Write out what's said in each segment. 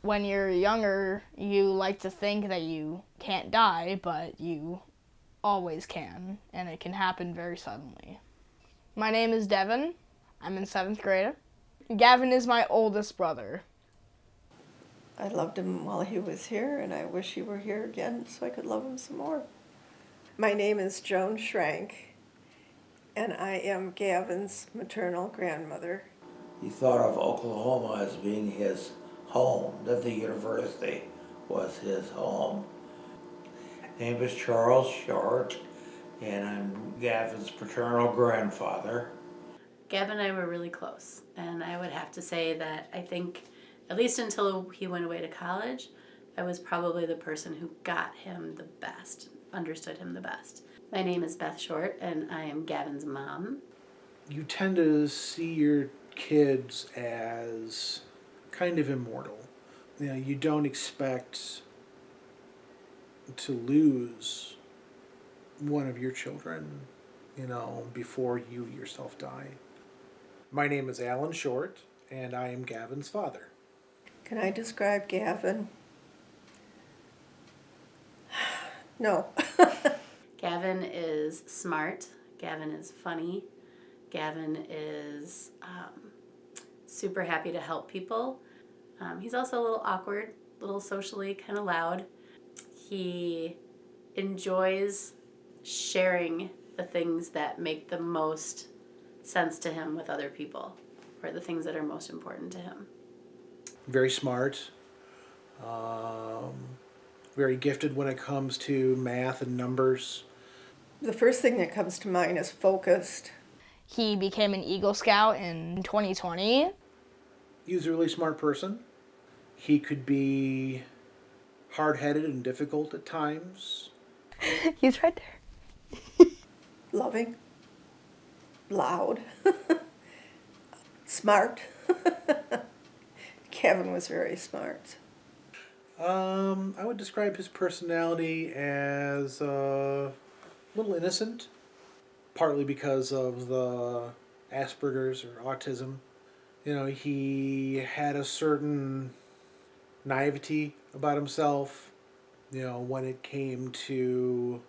When you're younger, you like to think that you can't die, but you always can, and it can happen very suddenly. My name is Devin. I'm in 7th grade. Gavin is my oldest brother. I loved him while he was here, and I wish he were here again so I could love him some more. My name is Joan Schrank, and I am Gavin's maternal grandmother. He thought of Oklahoma as being his home, that the university was his home. Name is Charles Short, and I'm Gavin's paternal grandfather. Gavin and I were really close, and I would have to say that I think, at least until he went away to college, I was probably the person who got him the best, understood him the best. My name is Beth Short, and I am Gavin's mom. You tend to see your kids as kind of immortal. You know, you don't expect to lose one of your children, before you yourself die. My name is Alan Short, and I am Gavin's father. Can I describe Gavin? No. Gavin is smart. Gavin is funny. Gavin is super happy to help people. He's also a little awkward, a little socially kind of loud. He enjoys sharing the things that make the most sense to him with other people, or the things that are most important to him. Very smart, very gifted when it comes to math and numbers. The first thing that comes to mind is focused. He became an Eagle Scout in 2020. He was a really smart person. He could be hard-headed and difficult at times. He's right there. Loving. Loud. Smart. Gavin was very smart. I would describe his personality as a little innocent, partly because of the Asperger's or autism. You know, he had a certain naivety about himself, when it came to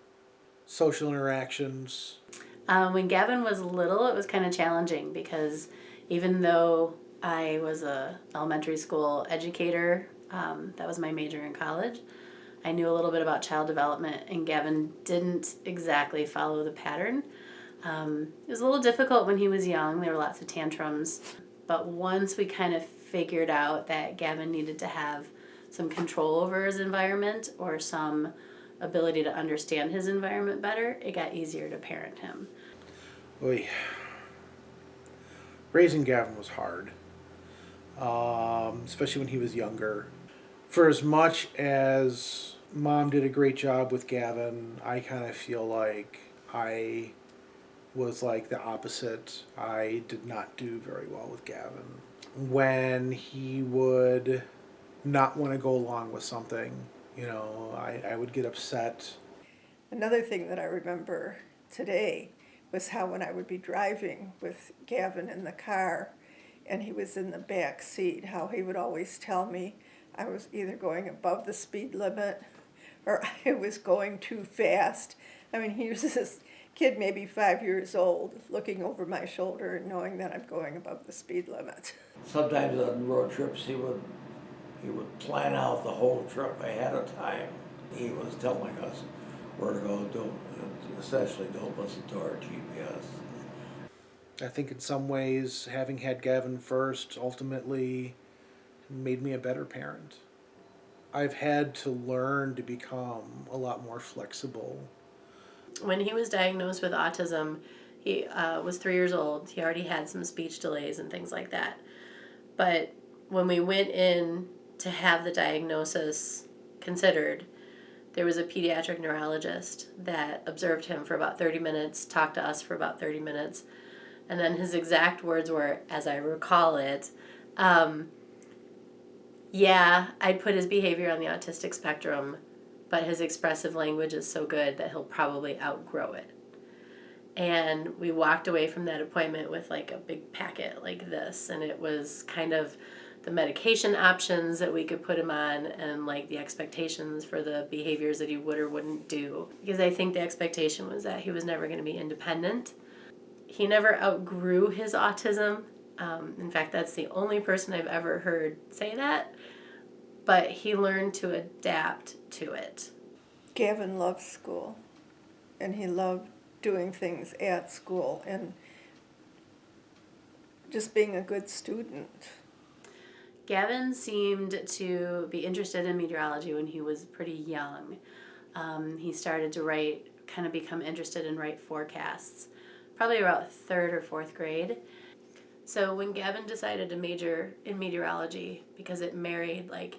social interactions. When Gavin was little, it was kind of challenging because even though I was a elementary school educator, that was my major in college, I knew a little bit about child development, and Gavin didn't exactly follow the pattern. It was a little difficult when he was young. There were lots of tantrums. But once we kind of figured out that Gavin needed to have some control over his environment or some ability to understand his environment better, it got easier to parent him. Oy. Raising Gavin was hard, especially when he was younger. For as much as Mom did a great job with Gavin, I kind of feel like I was like the opposite. I did not do very well with Gavin. When he would not want to go along with something, I would get upset. Another thing that I remember today was how when I would be driving with Gavin in the car and he was in the back seat, how he would always tell me I was either going above the speed limit or I was going too fast. I mean, he was this kid, maybe 5 years old, looking over my shoulder and knowing that I'm going above the speed limit. Sometimes on road trips he would plan out the whole trip ahead of time. He was telling us where to go, essentially don't listen to our GPS. I think in some ways, having had Gavin first ultimately made me a better parent. I've had to learn to become a lot more flexible. When he was diagnosed with autism, he was 3 years old. He already had some speech delays and things like that. But when we went in to have the diagnosis considered, there was a pediatric neurologist that observed him for about 30 minutes, talked to us for about 30 minutes, and then his exact words were, as I recall it, yeah, I'd put his behavior on the autistic spectrum, but his expressive language is so good that he'll probably outgrow it. And we walked away from that appointment with like a big packet like this, and it was kind of the medication options that we could put him on, and like the expectations for the behaviors that he would or wouldn't do. Because I think the expectation was that he was never going to be independent. He never outgrew his autism. In fact, that's the only person I've ever heard say that. But he learned to adapt to it. Gavin loved school, and he loved doing things at school and just being a good student. Gavin seemed to be interested in meteorology when he was pretty young. He started to become interested in write forecasts, probably about 3rd or 4th grade. So when Gavin decided to major in meteorology, because it married like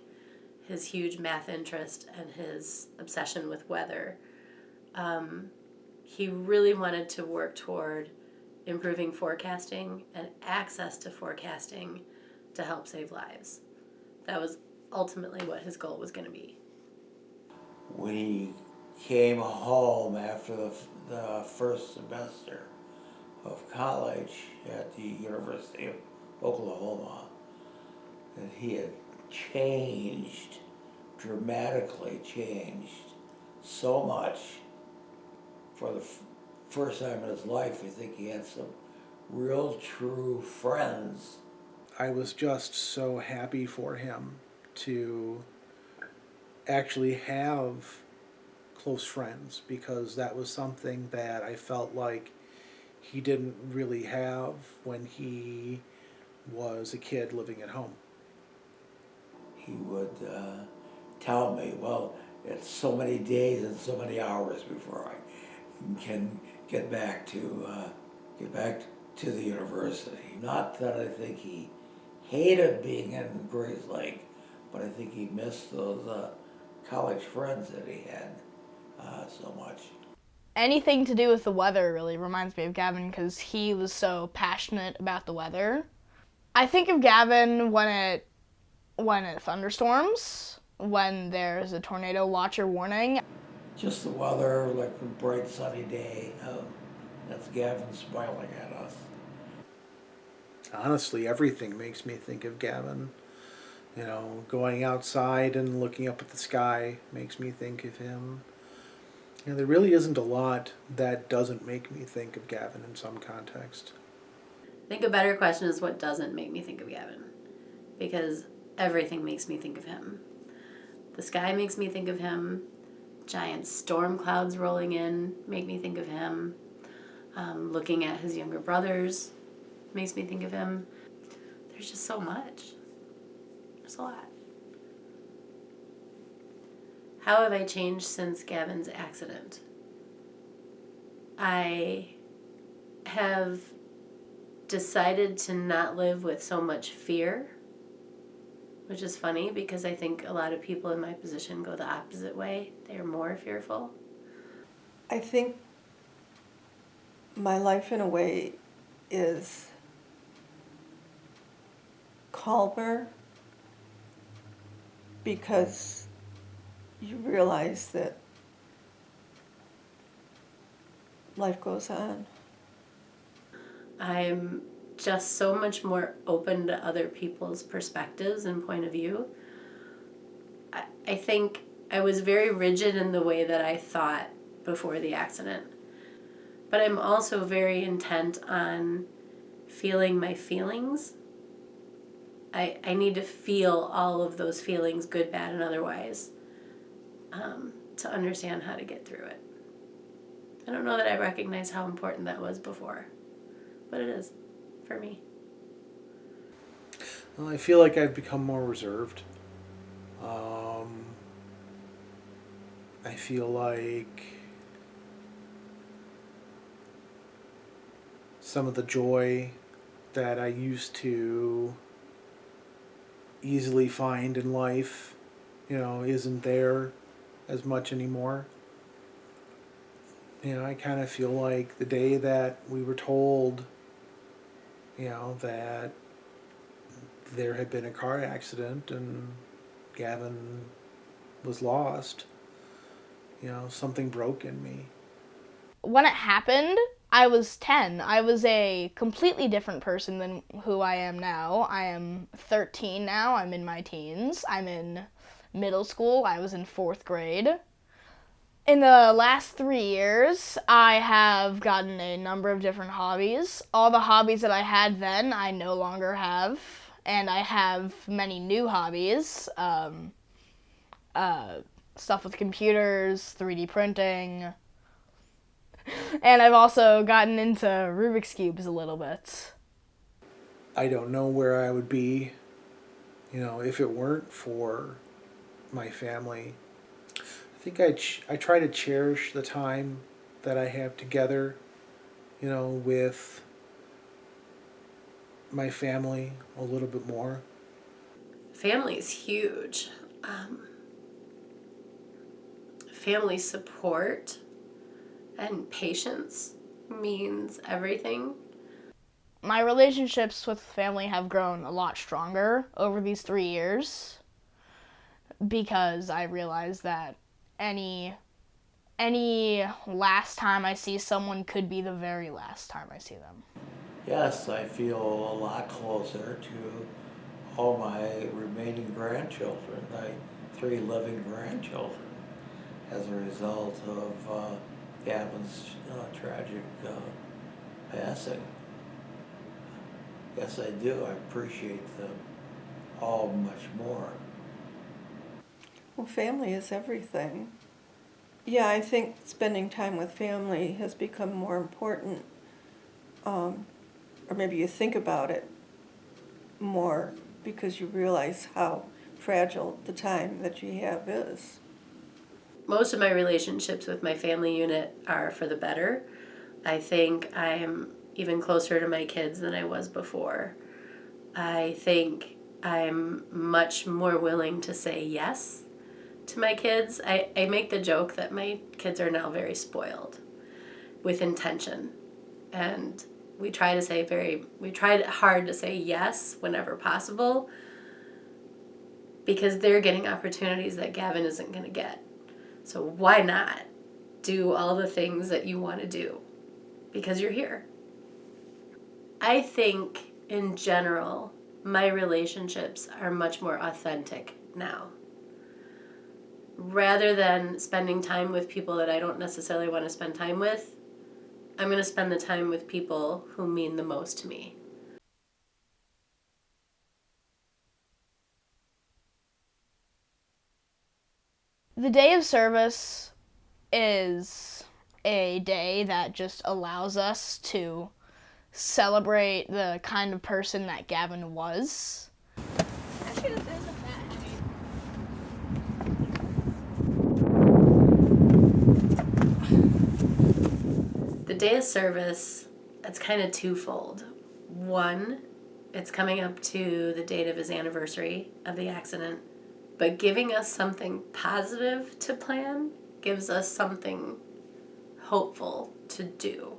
his huge math interest and his obsession with weather, he really wanted to work toward improving forecasting and access to forecasting to help save lives. That was ultimately what his goal was going to be. When he came home after the first semester of college at the University of Oklahoma, that he had dramatically changed so much. For the first time in his life, I think he had some real true friends. I was just so happy for him to actually have close friends, because that was something that I felt like he didn't really have when he was a kid living at home. He would tell me, well, it's so many days and so many hours before I can get back to the university. Not that I think he hated being in Grays Lake, but I think he missed those college friends that he had so much. Anything to do with the weather really reminds me of Gavin because he was so passionate about the weather. I think of Gavin when it thunderstorms, when there's a tornado watch or warning. Just the weather, like a bright sunny day. That's Gavin smiling at us. Honestly, everything makes me think of Gavin. You know, going outside and looking up at the sky makes me think of him. You know, there really isn't a lot that doesn't make me think of Gavin in some context. I think a better question is what doesn't make me think of Gavin, because everything makes me think of him. The sky makes me think of him. Giant storm clouds rolling in make me think of him. Looking at his younger brothers makes me think of him. There's just so much. There's a lot. How have I changed since Gavin's accident? I have decided to not live with so much fear, which is funny because I think a lot of people in my position go the opposite way. They're more fearful. I think my life in a way is calmer because you realize that life goes on. I'm just so much more open to other people's perspectives and point of view. I think I was very rigid in the way that I thought before the accident. But I'm also very intent on feeling my feelings. I need to feel all of those feelings, good, bad, and otherwise, to understand how to get through it. I don't know that I recognized how important that was before, but it is for me. Well, I feel like I've become more reserved. I feel like some of the joy that I used to easily find in life, you know, isn't there as much anymore. You know, I kind of feel like the day that we were told, you know, that there had been a car accident and Gavin was lost, you know, something broke in me. When it happened, I was 10. I was a completely different person than who I am now. I am 13 now. I'm in my teens. I'm in middle school. I was in 4th grade. In the last 3 years, I have gotten a number of different hobbies. All the hobbies that I had then, I no longer have. And I have many new hobbies. Stuff with computers, 3D printing. And I've also gotten into Rubik's Cubes a little bit. I don't know where I would be, if it weren't for my family. I think I try to cherish the time that I have together, with my family a little bit more. Family's huge. Family support and patience means everything. My relationships with family have grown a lot stronger over these 3 years because I realized that any last time I see someone could be the very last time I see them. Yes, I feel a lot closer to all my remaining grandchildren, my 3 living grandchildren, as a result of Gavin's tragic passing. Yes, I do. I appreciate them all much more. Well, family is everything. Yeah, I think spending time with family has become more important, or maybe you think about it more because you realize how fragile the time that you have is. Most of my relationships with my family unit are for the better. I think I'm even closer to my kids than I was before. I think I'm much more willing to say yes to my kids. I make the joke that my kids are now very spoiled with intention. And we tried hard to say yes whenever possible because they're getting opportunities that Gavin isn't going to get. So why not do all the things that you want to do? Because you're here. I think, in general, my relationships are much more authentic now. Rather than spending time with people that I don't necessarily want to spend time with, I'm going to spend the time with people who mean the most to me. The day of service is a day that just allows us to celebrate the kind of person that Gavin was. The day of service, it's kind of twofold. One, it's coming up to the date of his anniversary of the accident, but giving us something positive to plan gives us something hopeful to do.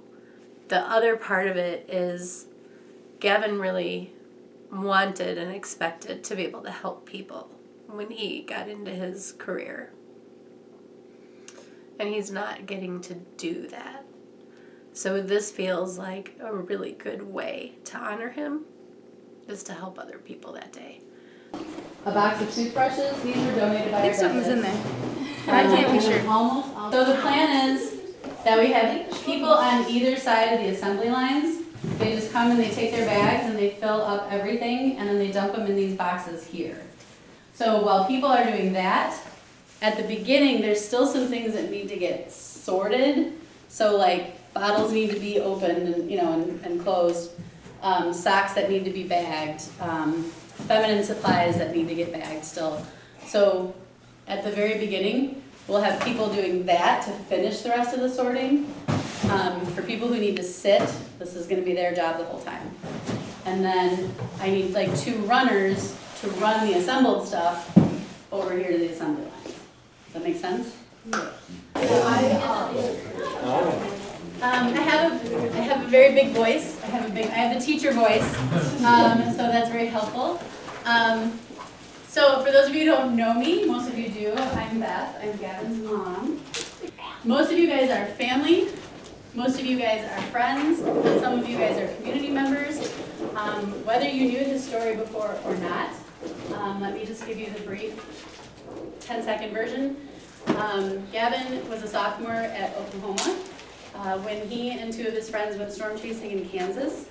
The other part of it is Gavin really wanted and expected to be able to help people when he got into his career. And he's not getting to do that. So this feels like a really good way to honor him, is to help other people that day. A box of toothbrushes. These were donated by I think something's in there. I can't be sure. Almost. So the plan is that we have people on either side of the assembly lines. They just come and they take their bags and they fill up everything and then they dump them in these boxes here. So while people are doing that, at the beginning there's still some things that need to get sorted. So like bottles need to be opened and, and closed, socks that need to be bagged, feminine supplies that need to get bagged still. So at the very beginning, we'll have people doing that to finish the rest of the sorting. For people who need to sit, this is going to be their job the whole time. And then I need like 2 runners to run the assembled stuff over here to the assembly line. Does that make sense? Yeah. I have a very big voice. I have the teacher voice, so that's very helpful. So for those of you who don't know me, most of you do, I'm Beth. I'm Gavin's mom. Most of you guys are family. Most of you guys are friends, some of you guys are community members. Whether you knew his story before or not, let me just give you the brief 10-second version. Gavin was a sophomore at Oklahoma when he and two of his friends went storm chasing in Kansas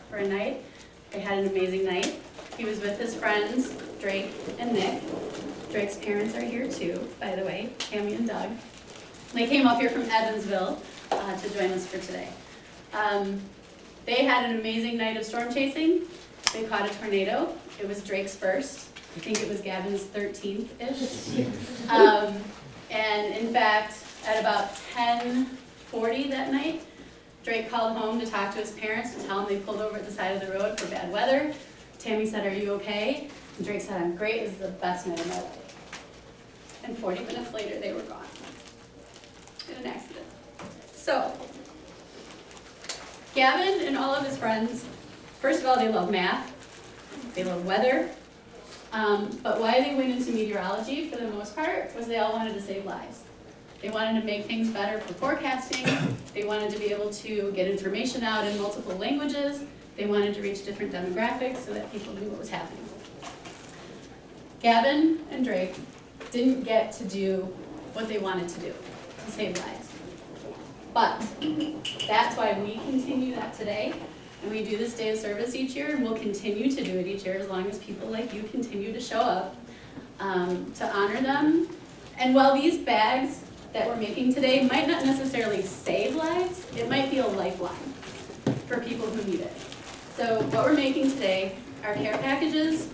for a night. They had an amazing night. He was with his friends, Drake and Nick. Drake's parents are here too, by the way, Tammy and Doug. They came up here from Evansville to join us for today. They had an amazing night of storm chasing. They caught a tornado. It was Drake's first. I think it was Gavin's 13th-ish. And in fact, at about 10:40 that night, Drake called home to talk to his parents to tell them they pulled over at the side of the road for bad weather. Tammy said, "Are you okay?" And Drake said, "I'm great. This is the best night of my life." And 40 minutes later, they were gone in an accident. So, Gavin and all of his friends, first of all, they love math, they love weather, but why they went into meteorology for the most part was they all wanted to save lives. They wanted to make things better for forecasting, they wanted to be able to get information out in multiple languages, they wanted to reach different demographics so that people knew what was happening. Gavin and Drake didn't get to do what they wanted to do, to save lives. But that's why we continue that today, and we do this day of service each year, and we'll continue to do it each year as long as people like you continue to show up to honor them. And while these bags that we're making today might not necessarily save lives, it might be a lifeline for people who need it. So what we're making today are care packages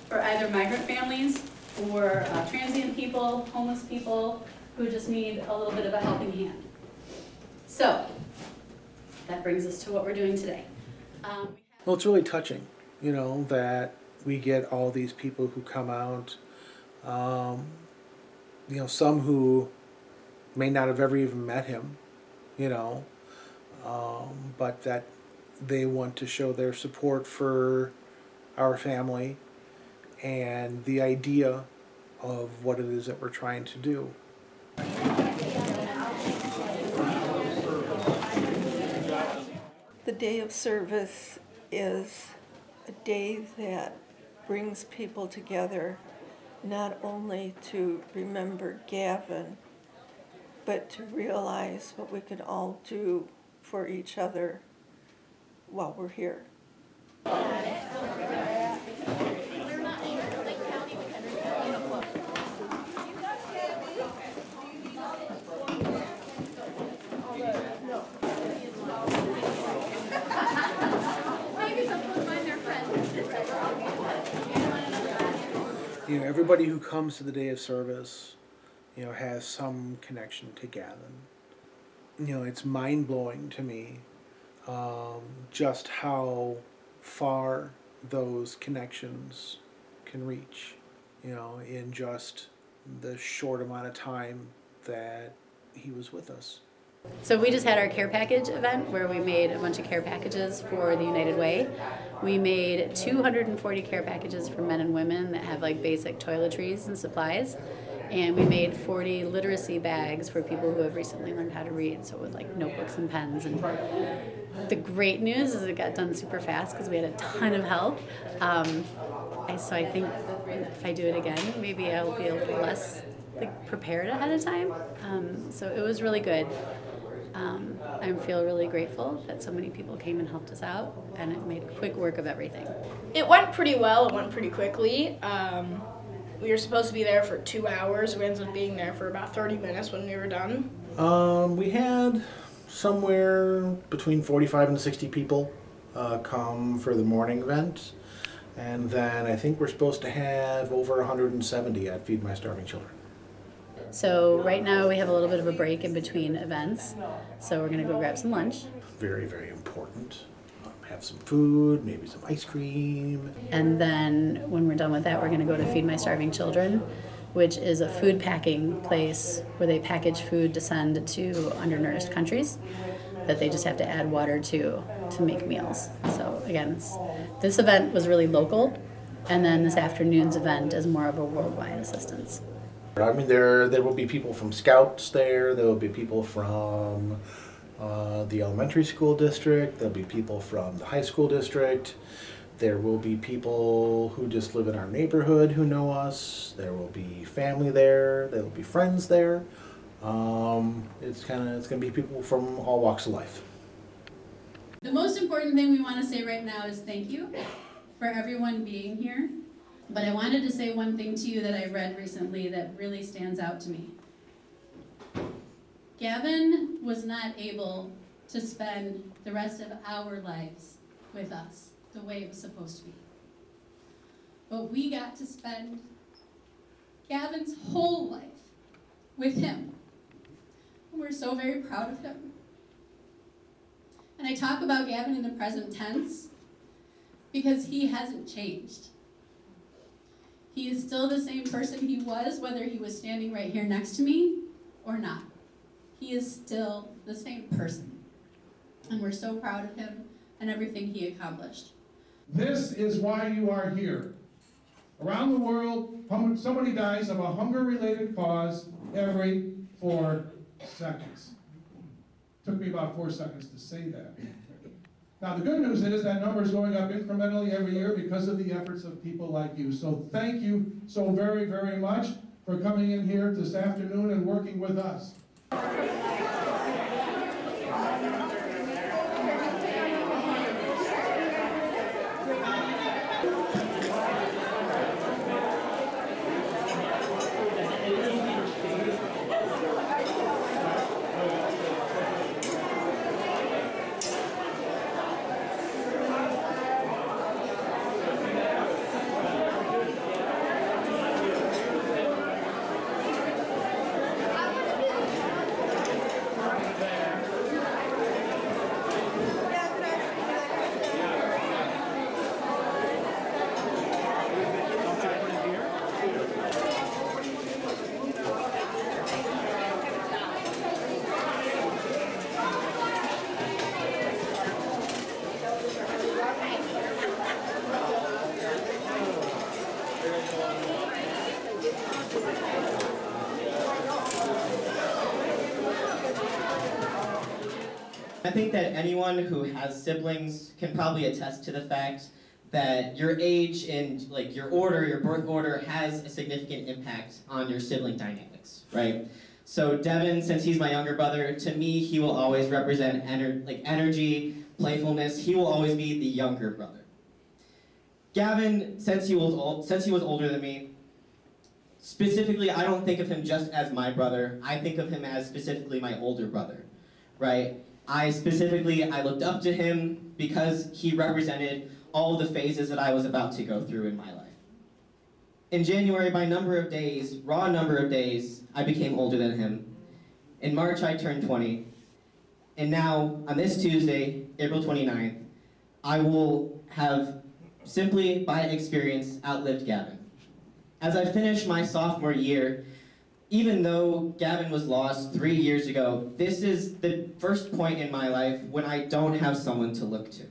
for either migrant families or transient people, homeless people who just need a little bit of a helping hand. So that brings us to what we're doing today. Well, it's really touching, you know, that we get all these people who come out, you know, some who may not have ever even met him, you know, but that they want to show their support for our family and the idea of what it is that we're trying to do. The day of service is a day that brings people together not only to remember Gavin, but to realize what we can all do for each other while we're here. You know, everybody who comes to the day of service, you know, has some connection to Gavin. You know, it's mind-blowing to me just how far those connections can reach, you know, in just the short amount of time that he was with us. So we just had our care package event where we made a bunch of care packages for the United Way. We made 240 care packages for men and women that have like basic toiletries and supplies. And we made 40 literacy bags for people who have recently learned how to read, so with like notebooks and pens. And the great news is it got done super fast because we had a ton of help. So I think if I do it again, maybe I'll be a little less like prepared ahead of time. So it was really good. I feel really grateful that so many people came and helped us out, and it made quick work of everything. It went pretty well. It went pretty quickly. We were supposed to be there for 2 hours. We ended up being there for about 30 minutes when we were done. We had somewhere between 45 and 60 people come for the morning event. And then I think we're supposed to have over 170 at Feed My Starving Children. So right now we have a little bit of a break in between events, so we're going to go grab some lunch. Very, very important. Have some food, maybe some ice cream. And then when we're done with that, we're going to go to Feed My Starving Children, which is a food packing place where they package food to send to undernourished countries that they just have to add water to make meals. So again, this event was really local, and then this afternoon's event is more of a worldwide assistance. I mean, there will be people from Scouts there. There will be people from the elementary school district. There'll be people from the high school district. There will be people who just live in our neighborhood who know us. There will be family there. There will be friends there. It's gonna be people from all walks of life. The most important thing we want to say right now is thank you for everyone being here. But I wanted to say one thing to you that I read recently that really stands out to me. Gavin was not able to spend the rest of our lives with us the way it was supposed to be. But we got to spend Gavin's whole life with him. And we're so very proud of him. And I talk about Gavin in the present tense because he hasn't changed. He is still the same person he was, whether he was standing right here next to me or not. He is still the same person. And we're so proud of him and everything he accomplished. This is why you are here. Around the world, somebody dies of a hunger-related cause every 4 seconds. Took me about 4 seconds to say that. Now, the good news is that number is going up incrementally every year because of the efforts of people like you. So thank you so very, very much for coming in here this afternoon and working with us. I think that anyone who has siblings can probably attest to the fact that your age and like your birth order has a significant impact on your sibling dynamics, right? So Devin, since he's my younger brother, to me he will always represent energy, playfulness. He will always be the younger brother. Gavin, since he was older than me, specifically I don't think of him just as my brother. I think of him as specifically my older brother, right? I looked up to him because he represented all the phases that I was about to go through in my life. In January, by raw number of days, I became older than him. In March, I turned 20. And now, on this Tuesday, April 29th, I will have, simply by experience, outlived Gavin. As I finish my sophomore year, even though Gavin was lost 3 years ago, this is the first point in my life when I don't have someone to look to.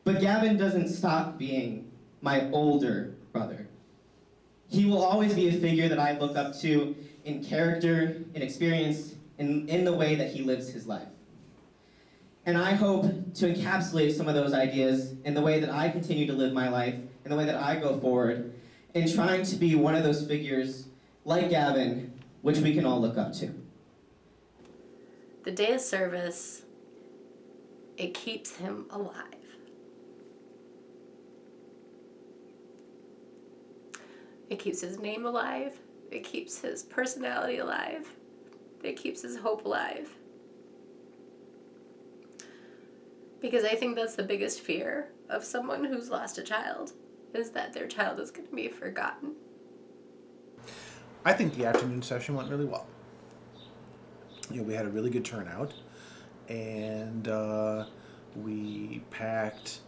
But Gavin doesn't stop being my older brother. He will always be a figure that I look up to in character, in experience, in the way that he lives his life. And I hope to encapsulate some of those ideas in the way that I continue to live my life, in the way that I go forward, in trying to be one of those figures like Gavin, which we can all look up to. The day of service, it keeps him alive. It keeps his name alive. It keeps his personality alive. It keeps his hope alive. Because I think that's the biggest fear of someone who's lost a child, is that their child is going to be forgotten. I think the afternoon session went really well. We had a really good turnout, and we packed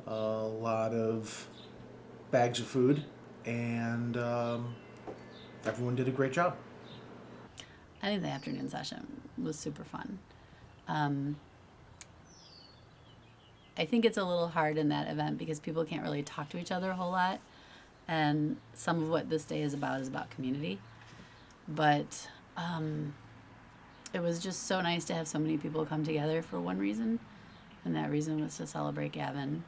a lot of bags of food, and everyone did a great job. I think the afternoon session was super fun. I think it's a little hard in that event because people can't really talk to each other a whole lot. And some of what this day is about community. But it it was just so nice to have so many people come together for one reason, and that reason was to celebrate Gavin.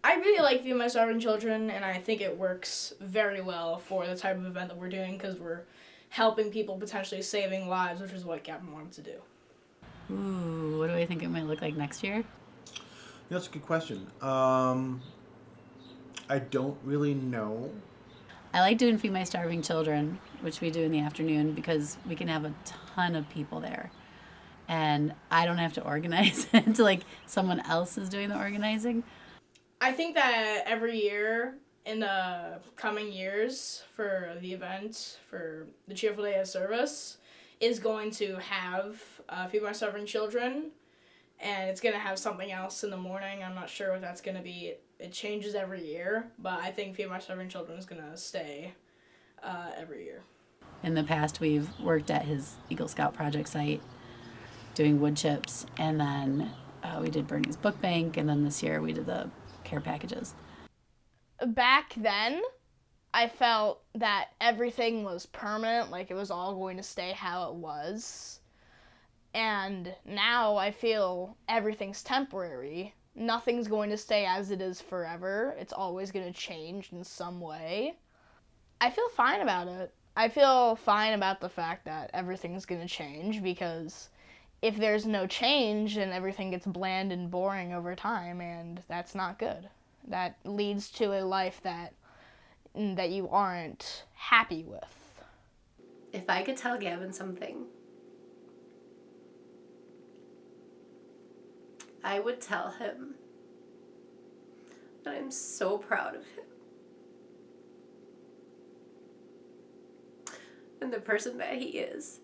I really like Feed My Starving Children, and I think it works very well for the type of event that we're doing because we're helping people, potentially saving lives, which is what Gavin wanted to do. Ooh, what do I think it might look like next year? That's a good question. I don't really know. I like doing Feed My Starving Children, which we do in the afternoon, because we can have a ton of people there. And I don't have to organize it, like someone else is doing the organizing. I think that every year in the coming years for the event, for the Cheerful Day of Service, is going to have Feed My Starving Children, and it's going to have something else in the morning. I'm not sure what that's going to be. It changes every year, but I think Feed My Starving Children is going to stay every year. In the past, we've worked at his Eagle Scout project site doing wood chips, and then we did Bernie's Book Bank, and then this year we did the care packages. Back then, I felt that everything was permanent, like it was all going to stay how it was. And now I feel everything's temporary. Nothing's going to stay as it is forever. It's always going to change in some way. I feel fine about it. I feel fine about the fact that everything's going to change, because if there's no change, then everything gets bland and boring over time, and that's not good. That leads to a life that you aren't happy with. If I could tell Gavin something, I would tell him that I'm so proud of him and the person that he is,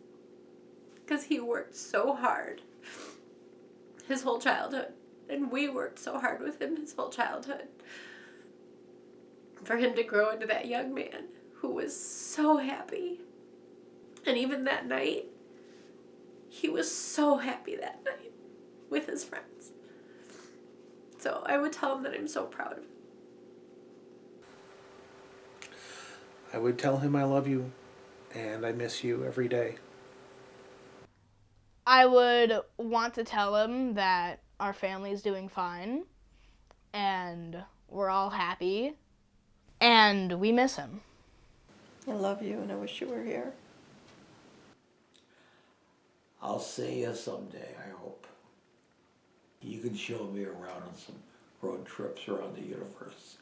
because he worked so hard his whole childhood, and we worked so hard with him his whole childhood, for him to grow into that young man who was so happy. And even that night, he was so happy that night with his friends. So I would tell him that I'm so proud of him. I would tell him I love you and I miss you every day. I would want to tell him that our family's doing fine, and we're all happy, and we miss him. I love you and I wish you were here. I'll see you someday, I hope. You can show me around on some road trips around the universe.